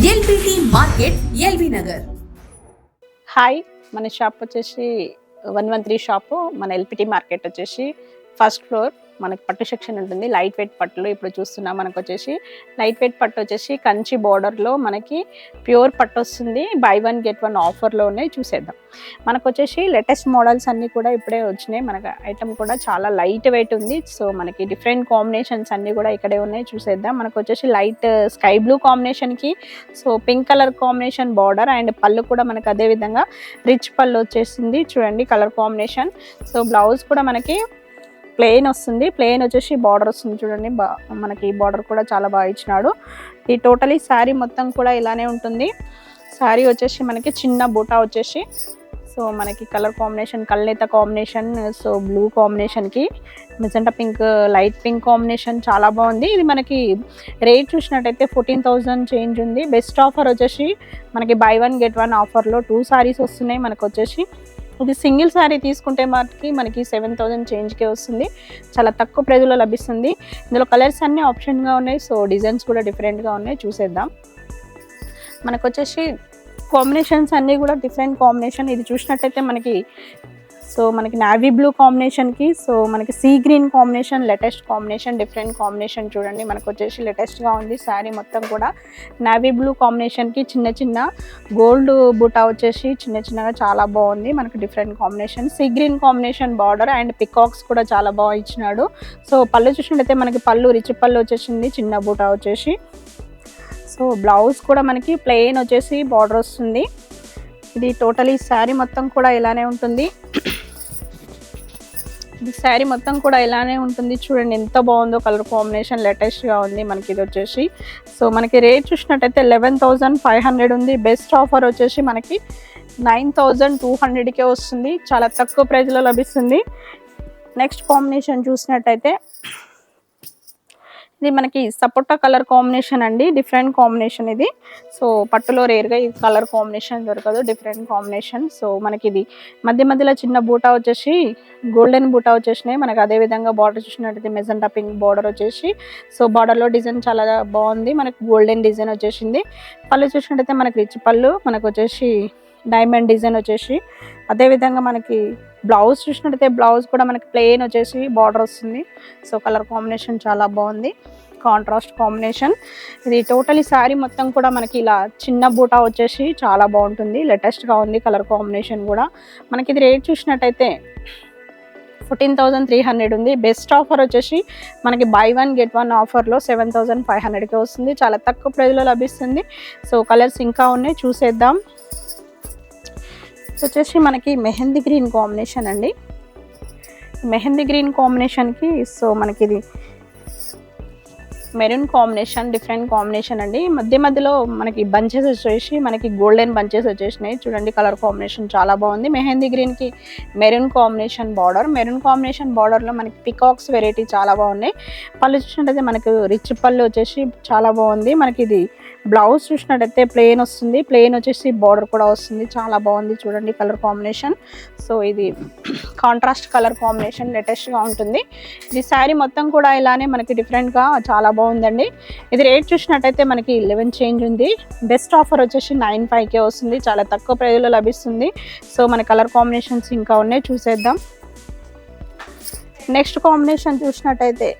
LBT market, LB Nagar. Hi, మన shop వచ్చేసి 113 shop. మన ఎల్పిటి మార్కెట్ వచ్చేసి ఫస్ట్ ఫ్లోర్. మనకి పట్టు సెక్షన్ ఉంటుంది, లైట్ వెయిట్ పట్టులు ఇప్పుడు చూస్తున్నాం. మనకు వచ్చేసి లైట్ వెయిట్ పట్టు వచ్చేసి కంచి బోర్డర్లో మనకి ప్యూర్ పట్టు వస్తుంది. బై 1 గెట్ 1 ఆఫర్లో ఉన్నాయి, చూసేద్దాం. మనకు వచ్చేసి లేటెస్ట్ మోడల్స్ అన్నీ కూడా ఇప్పుడే వచ్చినాయి. మనకు ఐటమ్ కూడా చాలా లైట్ వెయిట్ ఉంది. సో మనకి డిఫరెంట్ కాంబినేషన్స్ అన్నీ కూడా ఇక్కడే ఉన్నాయి, చూసేద్దాం. మనకు వచ్చేసి లైట్ స్కై బ్లూ కాంబినేషన్కి so pink colour combination border and పళ్ళు కూడా మనకు అదే విధంగా రిచ్ పళ్ళు వచ్చేసింది. చూడండి కలర్ కాంబినేషన్. సో బ్లౌజ్ కూడా మనకి ప్లెయిన్ వస్తుంది. ప్లెయిన్ వచ్చేసి బార్డర్ వస్తుంది. చూడండి మనకి బార్డర్ కూడా చాలా బాగా ఇచ్చినాడు. ఈ టోటలీ శారీ మొత్తం కూడా ఇలానే ఉంటుంది. శారీ వచ్చేసి మనకి చిన్న బూటా వచ్చేసి సో మనకి కలర్ కాంబినేషన్ కల్నేత కాంబినేషన్, సో బ్లూ కాంబినేషన్కి magenta pink, light pink combination చాలా బాగుంది. ఇది మనకి రేట్ చూసినట్టయితే 14,000 చేంజ్ ఉంది. బెస్ట్ ఆఫర్ వచ్చేసి మనకి బై 1 గెట్ 1 ఆఫర్లో 2 సారీస్ వస్తున్నాయి. మనకు వచ్చేసి ఇది సింగిల్ శారీ తీసుకుంటే మనకి 7,000 చేంజ్కే వస్తుంది. చాలా తక్కువ ప్రైజ్లో లభిస్తుంది. ఇందులో కలర్స్ అన్నీ ఆప్షన్గా ఉన్నాయి. సో డిజైన్స్ కూడా డిఫరెంట్గా ఉన్నాయి, చూసేద్దాం. మనకు వచ్చేసి కాంబినేషన్స్ అన్నీ కూడా డిఫరెంట్ కాంబినేషన్. ఇది చూసినట్టయితే మనకి నావీ బ్లూ కాంబినేషన్కి సో మనకి sea green combination, latest combination, different combination. చూడండి మనకు వచ్చేసి లేటెస్ట్గా ఉంది. శారీ మొత్తం కూడా నావీ బ్లూ కాంబినేషన్కి చిన్న చిన్న గోల్డ్ బూటా వచ్చేసి చిన్నగా చాలా బాగుంది. మనకి different combination, sea green combination border and peacocks కూడా చాలా బాగా ఇచ్చినాడు. సో పళ్ళు చూసినట్టయితే మనకి పళ్ళు రిచ్ పళ్ళు వచ్చేసింది, చిన్న బూటా వచ్చేసి. సో బ్లౌజ్ కూడా మనకి ప్లెయిన్ వచ్చేసి బార్డర్ వస్తుంది. ఇది టోటలీ శారీ మొత్తం కూడా ఇలానే ఉంటుంది. ఇది శారీ మొత్తం కూడా ఇలానే ఉంటుంది. చూడండి ఎంత బాగుందో కలర్ కాంబినేషన్, లేటెస్ట్గా ఉంది. మనకి ఇది వచ్చేసి సో మనకి రేట్ చూసినట్టయితే 11,500 ఉంది. బెస్ట్ ఆఫర్ వచ్చేసి మనకి 9,200కే వస్తుంది. చాలా తక్కువ ప్రైజ్లో లభిస్తుంది. నెక్స్ట్ కాంబినేషన్ చూసినట్టయితే ఇది మనకి సపోటా కలర్ కాంబినేషన్ అండి, డిఫరెంట్ కాంబినేషన్ ఇది. సో పట్టులో రేర్గా ఈ కలర్ కాంబినేషన్ దొరకదు, డిఫరెంట్ కాంబినేషన్. సో మనకి ఇది మధ్యలో చిన్న బూటా వచ్చేసి గోల్డెన్ బూటా వచ్చేసినాయి. మనకి అదేవిధంగా బార్డర్ చూసినట్టయితే మెజెంటా పింక్ బార్డర్ వచ్చేసి సో బార్డర్లో డిజైన్ చాలా బాగుంది. మనకి గోల్డెన్ డిజైన్ వచ్చేసింది. పళ్ళు చూసినట్టయితే మనకి రిచ్ పళ్ళు, మనకు వచ్చేసి డైమండ్ డిజైన్ వచ్చేసి అదేవిధంగా మనకి బ్లౌజ్ చూసినట్టయితే బ్లౌజ్ కూడా మనకి ప్లెయిన్ వచ్చేసి బార్డర్ వస్తుంది. సో కలర్ కాంబినేషన్ చాలా బాగుంది, కాంట్రాస్ట్ కాంబినేషన్. ఇది టోటలీ శారీ మొత్తం కూడా మనకి ఇలా చిన్న బూటా వచ్చేసి చాలా బాగుంటుంది, లేటెస్ట్గా ఉంది. కలర్ కాంబినేషన్ కూడా మనకి ఇది రేట్ చూసినట్టయితే 14,300 ఉంది. బెస్ట్ ఆఫర్ వచ్చేసి మనకి బై 1 గెట్ 1 ఆఫర్లో 7,500కి వస్తుంది. చాలా తక్కువ ప్రైజ్లో లభిస్తుంది. సో కలర్స్ ఇంకా ఉన్నాయి, చూసేద్దాం. వచ్చేసి మనకి మెహందీ గ్రీన్ కాంబినేషన్ అండి. మెహందీ గ్రీన్ కాంబినేషన్కి సో మనకి ఇది మెరూన్ కాంబినేషన్, డిఫరెంట్ కాంబినేషన్ అండి. మధ్యలో మనకి బంచెస్ వచ్చేసి మనకి గోల్డెన్ బంచెస్ వచ్చేసినాయి. చూడండి కలర్ కాంబినేషన్ చాలా బాగుంది. మెహందీ గ్రీన్కి maroon combination border, maroon combination బార్డర్లో మనకి పికాక్స్ వెరైటీ చాలా బాగున్నాయి. పళ్ళు చూసినట్టయితే మనకి రిచ్ పళ్ళు వచ్చేసి చాలా బాగుంది. మనకి ఇది బ్లౌజ్ చూసినట్టయితే ప్లెయిన్ వస్తుంది, ప్లెయిన్ వచ్చేసి బార్డర్ కూడా వస్తుంది, చాలా బాగుంది. చూడండి కలర్ కాంబినేషన్. సో ఇది కాంట్రాస్ట్ కలర్ కాంబినేషన్, లేటెస్ట్గా ఉంటుంది. ఇది శారీ మొత్తం కూడా ఇలానే మనకి డిఫరెంట్గా చాలా బాగుందండి. ఇది రేట్ చూసినట్టయితే మనకి 11 చేంజ్ ఉంది. బెస్ట్ ఆఫర్ వచ్చేసి 9,500కే వస్తుంది. చాలా తక్కువ ప్రైజ్లో లభిస్తుంది. సో మన కలర్ కాంబినేషన్స్ ఇంకా ఉన్నాయి, చూసేద్దాం. నెక్స్ట్ కాంబినేషన్ చూసినట్టయితే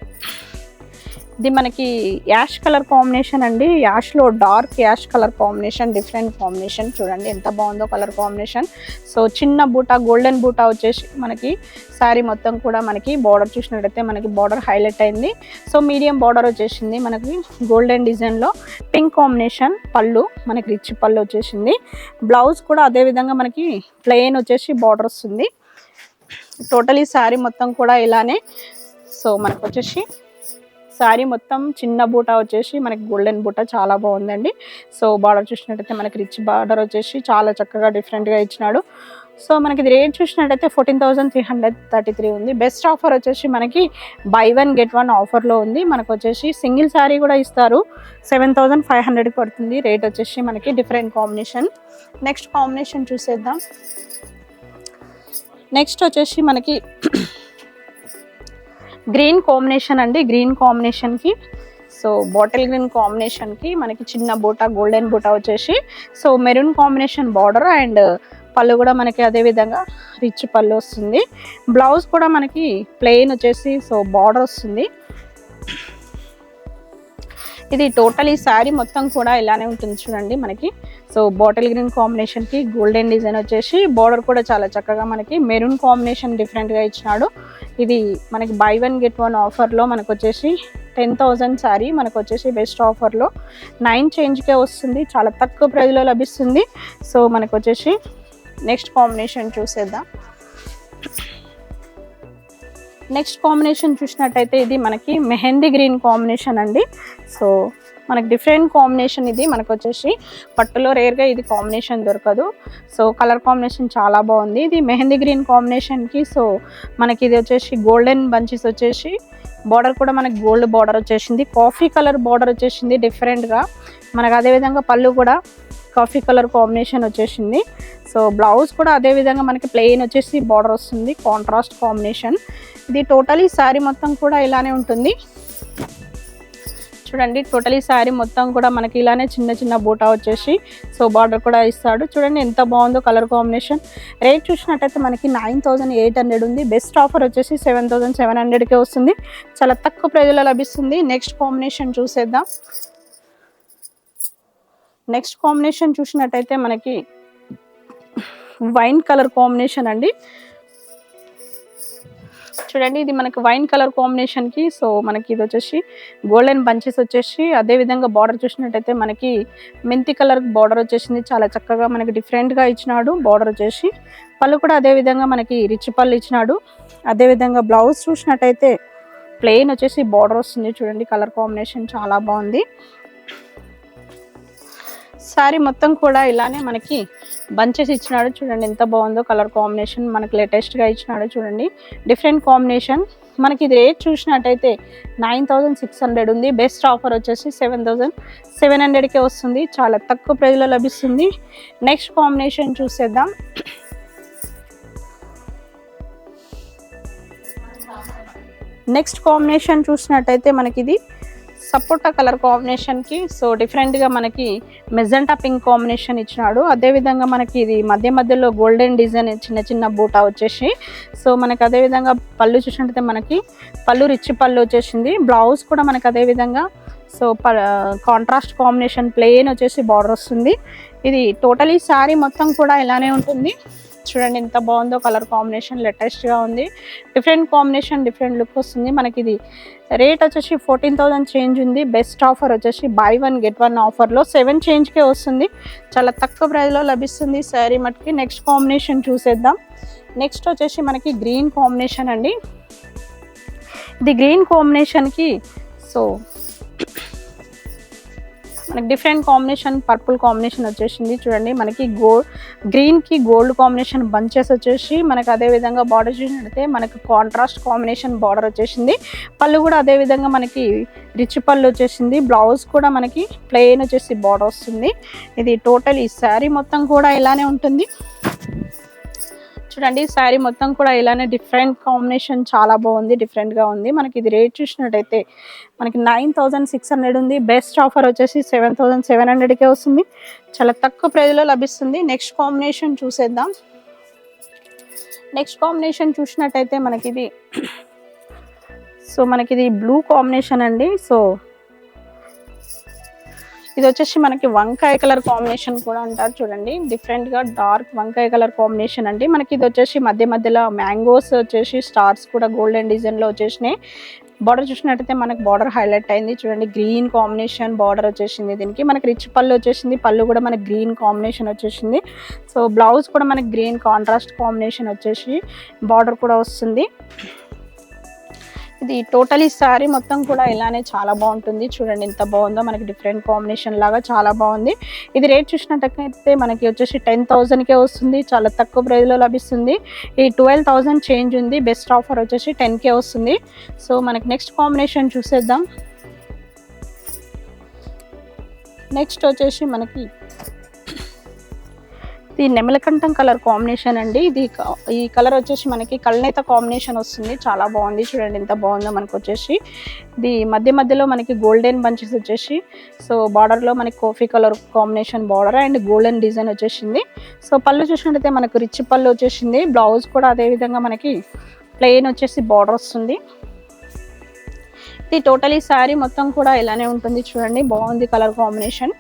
ఇది మనకి యాష్ కలర్ కాంబినేషన్ అండి. యాష్లో dark ash colour combination, different combination. చూడండి ఎంత బాగుందో కలర్ కాంబినేషన్. సో చిన్న బూటా, గోల్డెన్ బూటా వచ్చేసి మనకి శారీ మొత్తం కూడా మనకి బార్డర్ చూసినట్టయితే మనకి బార్డర్ హైలైట్ అయింది. సో మీడియం బార్డర్ వచ్చేసింది. మనకి గోల్డెన్ డిజైన్లో పింక్ కాంబినేషన్ పళ్ళు, మనకి రిచ్ పళ్ళు వచ్చేసింది. బ్లౌజ్ కూడా అదేవిధంగా మనకి ప్లెయిన్ వచ్చేసి బార్డర్ వస్తుంది. టోటలీ శారీ మొత్తం కూడా ఇలానే. సో మనకు వచ్చేసి శారీ మొత్తం చిన్న బూటా వచ్చేసి మనకి గోల్డెన్ బూటా చాలా బాగుందండి. సో బార్డర్ చూసినట్టయితే మనకి రిచ్ బార్డర్ వచ్చేసి చాలా చక్కగా డిఫరెంట్గా ఇచ్చినాడు. సో మనకి ఇది రేట్ చూసినట్టయితే 14,333 ఉంది. బెస్ట్ ఆఫర్ వచ్చేసి మనకి బై 1 గెట్ 1 ఆఫర్లో ఉంది. మనకు వచ్చేసి సింగిల్ శారీ కూడా ఇస్తారు, 7,500కి పడుతుంది. రేట్ వచ్చేసి మనకి డిఫరెంట్ కాంబినేషన్. నెక్స్ట్ కాంబినేషన్ చూసేద్దాం. నెక్స్ట్ వచ్చేసి మనకి గ్రీన్ కాంబినేషన్ అండి. గ్రీన్ కాంబినేషన్కి సో బాటిల్ గ్రీన్ కాంబినేషన్కి మనకి చిన్న బూటా గోల్డెన్ బూటా వచ్చేసి so maroon combination border and పళ్ళు కూడా మనకి అదే విధంగా రిచ్ పళ్ళు వస్తుంది. బ్లౌజ్ కూడా మనకి ప్లెయిన్ వచ్చేసి సో బార్డర్ వస్తుంది. ఇది టోటల్ ఈ శారీ మొత్తం కూడా ఇలానే ఉంటుంది చూడండి మనకి. సో బాటిల్ గ్రీన్ కాంబినేషన్కి గోల్డెన్ డిజైన్ వచ్చేసి బార్డర్ కూడా చాలా చక్కగా మనకి మెరూన్ కాంబినేషన్ డిఫరెంట్గా ఇచ్చినాడు. ఇది మనకి బై 1 get 1 ఆఫర్లో మనకు వచ్చేసి 10,000 శారీ మనకు వచ్చేసి బెస్ట్ ఆఫర్లో 9 చేంజ్కే వస్తుంది. చాలా తక్కువ ప్రైస్లో లభిస్తుంది. సో మనకు వచ్చేసి నెక్స్ట్ కాంబినేషన్ చూసేద్దాం. నెక్స్ట్ కాంబినేషన్ చూసినట్టయితే ఇది మనకి మెహందీ గ్రీన్ కాంబినేషన్ అండి. సో మనకి డిఫరెంట్ కాంబినేషన్ ఇది మనకు వచ్చేసి పట్టులో రేర్గా ఇది కాంబినేషన్ దొరకదు. సో కలర్ కాంబినేషన్ చాలా బాగుంది. ఇది మెహందీ గ్రీన్ కాంబినేషన్కి సో మనకి ఇది వచ్చేసి గోల్డెన్ బంచెస్ వచ్చేసి బార్డర్ కూడా మనకి గోల్డ్ బార్డర్ వచ్చేసింది. కాఫీ కలర్ బార్డర్ వచ్చేసింది డిఫరెంట్గా మనకు. అదేవిధంగా పళ్ళు కూడా కాఫీ కలర్ కాంబినేషన్ వచ్చేసింది. సో బ్లౌజ్ కూడా అదేవిధంగా మనకి ప్లెయిన్ వచ్చేసి బార్డర్ వస్తుంది, కాంట్రాస్ట్ కాంబినేషన్. ఇది టోటలీ శారీ మొత్తం కూడా ఇలానే ఉంటుంది చూడండి. టోటలీ శారీ మొత్తం కూడా మనకి ఇలానే చిన్న చిన్న బూటా వచ్చేసి సో బార్డర్ కూడా ఇస్తాడు. చూడండి ఎంత బాగుందో కలర్ కాంబినేషన్. రేట్ చూసినట్టయితే మనకి 9,800 ఉంది. బెస్ట్ ఆఫర్ వచ్చేసి 7,700కే వస్తుంది. చాలా తక్కువ ప్రైజ్లో లభిస్తుంది. నెక్స్ట్ కాంబినేషన్ చూసేద్దాం. నెక్స్ట్ కాంబినేషన్ చూసినట్టయితే మనకి వైన్ కలర్ కాంబినేషన్ అండి. చూడండి ఇది మనకి వైన్ కలర్ కాంబినేషన్కి సో మనకి ఇది వచ్చేసి గోల్డెన్ బంచెస్ వచ్చేసి అదేవిధంగా బార్డర్ చూసినట్టయితే మనకి మెంతి కలర్ బార్డర్ వచ్చేసింది. చాలా చక్కగా మనకి డిఫరెంట్గా ఇచ్చినాడు బార్డర్ వచ్చేసి. పళ్ళు కూడా అదేవిధంగా మనకి రిచ్ పళ్ళు ఇచ్చినాడు. అదేవిధంగా బ్లౌజ్ చూసినట్టయితే ప్లెయిన్ వచ్చేసి బార్డర్ వస్తుంది. చూడండి కలర్ కాంబినేషన్ చాలా బాగుంది. శారీ మొత్తం కూడా ఇలానే మనకి బంచెస్ ఇచ్చినాడు. చూడండి ఎంత బాగుందో కలర్ కాంబినేషన్ మనకి లేటెస్ట్గా ఇచ్చినాడు. చూడండి డిఫరెంట్ కాంబినేషన్. మనకి ఇది రేట్ చూసినట్టయితే 9,600 ఉంది. బెస్ట్ ఆఫర్ వచ్చేసి 7,700కే వస్తుంది. చాలా తక్కువ ప్రైస్లో లభిస్తుంది. నెక్స్ట్ కాంబినేషన్ చూసేద్దాం. నెక్స్ట్ కాంబినేషన్ చూసినట్టయితే మనకి ఇది సపోటా కలర్ కాంబినేషన్కి సో డిఫరెంట్గా మనకి మెజెంటా పింక్ కాంబినేషన్ ఇచ్చినాడు. అదేవిధంగా మనకి ఇది మధ్య మధ్యలో గోల్డెన్ డిజైన్ చిన్న చిన్న బూటా వచ్చేసి సో మనకి అదేవిధంగా పళ్ళు చూసినట్టయితే మనకి పళ్ళు రిచ్ పళ్ళు వచ్చేసింది. బ్లౌజ్ కూడా మనకి అదేవిధంగా సో కాంట్రాస్ట్ కాంబినేషన్ ప్లెయిన్ వచ్చేసి బార్డర్ వస్తుంది. ఇది టోటలీ శారీ మొత్తం కూడా ఇలానే ఉంటుంది. చూడండి ఎంత బాగుందో కలర్ కాంబినేషన్ లేటెస్ట్గా ఉంది. డిఫరెంట్ కాంబినేషన్ డిఫరెంట్ లుక్ వస్తుంది. మనకి ఇది రేట్ వచ్చేసి 14,000 చేంజ్ ఉంది. బెస్ట్ ఆఫర్ వచ్చేసి బై 1 get 1 ఆఫర్లో 7 చేంజ్కే వస్తుంది. చాలా తక్కువ ప్రైస్లో లభిస్తుంది శారీ మటుకి. నెక్స్ట్ కాంబినేషన్ చూసేద్దాం. నెక్స్ట్ వచ్చేసి మనకి గ్రీన్ కాంబినేషన్ అండి. ఇది గ్రీన్ కాంబినేషన్కి సో మనకి డిఫరెంట్ కాంబినేషన్ పర్పుల్ కాంబినేషన్ వచ్చేసింది. చూడండి మనకి గ్రీన్కి గోల్డ్ కాంబినేషన్ బంచెస్ వచ్చేసి మనకి అదేవిధంగా బార్డర్ చూసినట్టయితే మనకి కాంట్రాస్ట్ కాంబినేషన్ బార్డర్ వచ్చేసింది. పళ్ళు కూడా అదేవిధంగా మనకి రిచ్ పళ్ళు వచ్చేసింది. బ్లౌజ్ కూడా మనకి ప్లెయిన్ వచ్చేసి బార్డర్ వస్తుంది. ఇది టోటల్ ఈ శారీ మొత్తం కూడా ఇలానే ఉంటుంది. చూడండి శారీ మొత్తం కూడా ఇలానే డిఫరెంట్ కాంబినేషన్ చాలా బాగుంది, డిఫరెంట్గా ఉంది. మనకి ఇది రేట్ చూసినట్టయితే మనకి 9,600 ఉంది. బెస్ట్ ఆఫర్ వచ్చేసి 7,700కే వస్తుంది. చాలా తక్కువ ప్రైస్లో లభిస్తుంది. నెక్స్ట్ కాంబినేషన్ చూసేద్దాం. నెక్స్ట్ కాంబినేషన్ చూసినట్టయితే మనకి ఇది సో మనకి ఇది బ్లూ కాంబినేషన్ అండి. సో ఇది వచ్చేసి మనకి వంకాయ కలర్ కాంబినేషన్ కూడా అంటారు. చూడండి డిఫరెంట్గా డార్క్ వంకాయ కలర్ కాంబినేషన్ అండి. మనకి ఇది వచ్చేసి మధ్య మధ్యలో మ్యాంగోస్ వచ్చేసి స్టార్స్ కూడా గోల్డెన్ డిజైన్లో వచ్చేసినాయి. బార్డర్ చూసినట్టయితే మనకి బార్డర్ హైలైట్ అయింది. చూడండి గ్రీన్ కాంబినేషన్ బార్డర్ వచ్చేసింది. దీనికి మనకి రిచ్ పళ్ళు వచ్చేసింది. పళ్ళు కూడా మనకి గ్రీన్ కాంబినేషన్ వచ్చేసింది. సో బ్లౌజ్ కూడా మనకి గ్రీన్ కాంట్రాస్ట్ కాంబినేషన్ వచ్చేసి బార్డర్ కూడా వస్తుంది. ఇది టోటలీ శారీ మొత్తం కూడా ఇలానే చాలా బాగుంటుంది. చూడండి ఎంత బాగుందో మనకి డిఫరెంట్ కాంబినేషన్ లాగా చాలా బాగుంది. ఇది రేట్ చూసినట్టయితే మనకి వచ్చేసి 10,000కే వస్తుంది. చాలా తక్కువ ప్రైస్లో లభిస్తుంది. ఈ 12,000 చేంజ్ ఉంది. బెస్ట్ ఆఫర్ వచ్చేసి 10K వస్తుంది. సో మనకి నెక్స్ట్ కాంబినేషన్ చూసేద్దాం. నెక్స్ట్ వచ్చేసి మనకి ఇది నెమలకంఠం కలర్ కాంబినేషన్ అండి. ఈ కలర్ వచ్చేసి మనకి కల్నేత కాంబినేషన్ వస్తుంది. చాలా బాగుంది, చూడండి ఎంత బాగుందో. మనకు వచ్చేసి ఇది మధ్యలో మనకి గోల్డెన్ బంచెస్ వచ్చేసి, సో బార్డర్లో మనకి coffee colour combination border and golden design వచ్చేసింది. సో పళ్ళు చూసినట్టయితే మనకు రిచ్ పళ్ళు వచ్చేసింది. బ్లౌజ్ కూడా అదే విధంగా మనకి ప్లెయిన్ వచ్చేసి బార్డర్ వస్తుంది. ఇది టోటలీ శారీ మొత్తం కూడా ఇలానే ఉంటుంది. చూడండి బాగుంది కలర్ కాంబినేషన్.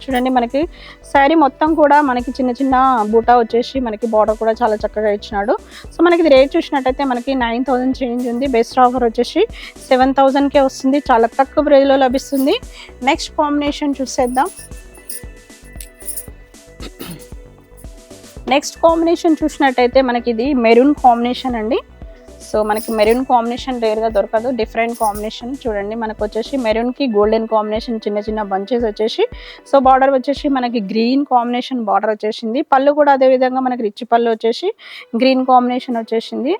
చూడండి మనకి శారీ మొత్తం కూడా మనకి చిన్న బూటా వచ్చేసి మనకి బార్డర్ కూడా చాలా చక్కగా ఇచ్చినాడు. సో మనకి ఇది రేట్ చూసినట్టయితే మనకి 9,000 చేంజ్ ఉంది. బెస్ట్ ఆఫర్ వచ్చేసి 7,000కే వస్తుంది. చాలా తక్కువ ప్రైస్లో లభిస్తుంది. నెక్స్ట్ కాంబినేషన్ చూసేద్దాం. నెక్స్ట్ కాంబినేషన్ చూసినట్టయితే మనకి ఇది మెరూన్ కాంబినేషన్ అండి. సో మనకి మెరూన్ కాంబినేషన్ రేర్గా దొరకదు, డిఫరెంట్ కాంబినేషన్. చూడండి మనకు వచ్చేసి మెరూన్కి గోల్డెన్ కాంబినేషన్ చిన్న బంచెస్ వచ్చేసి, సో బార్డర్ వచ్చేసి మనకి గ్రీన్ కాంబినేషన్ బార్డర్ వచ్చేసింది. పళ్ళు కూడా అదే విధంగా మనకి రిచ్ పళ్ళు వచ్చేసి గ్రీన్ కాంబినేషన్ వచ్చేసింది.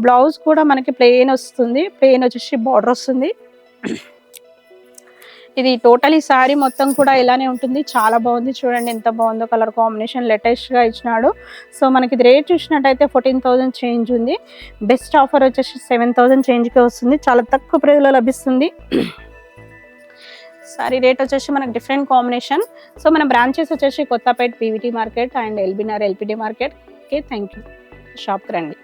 బ్లౌజ్ కూడా మనకి ప్లెయిన్ వస్తుంది, ప్లెయిన్ వచ్చేసి బార్డర్ వస్తుంది. ఇది టోటలీ శారీ మొత్తం కూడా ఇలానే ఉంటుంది. చాలా బాగుంది, చూడండి ఎంత బాగుందో కలర్ కాంబినేషన్. లేటెస్ట్గా ఇచ్చినాడు. సో మనకి ఇది రేట్ చూసినట్టయితే 14,000 చేంజ్ ఉంది. బెస్ట్ ఆఫర్ వచ్చేసి 7,000 చేంజ్కే వస్తుంది. చాలా తక్కువ ప్రైస్లో లభిస్తుంది. సారీ రేట్ వచ్చేసి మనకి డిఫరెంట్ కాంబినేషన్. సో మన బ్రాంచెస్ వచ్చేసి Kothapet PVT market and LB Nagar LPD market. Okay, thank you. షాప్కి రండి.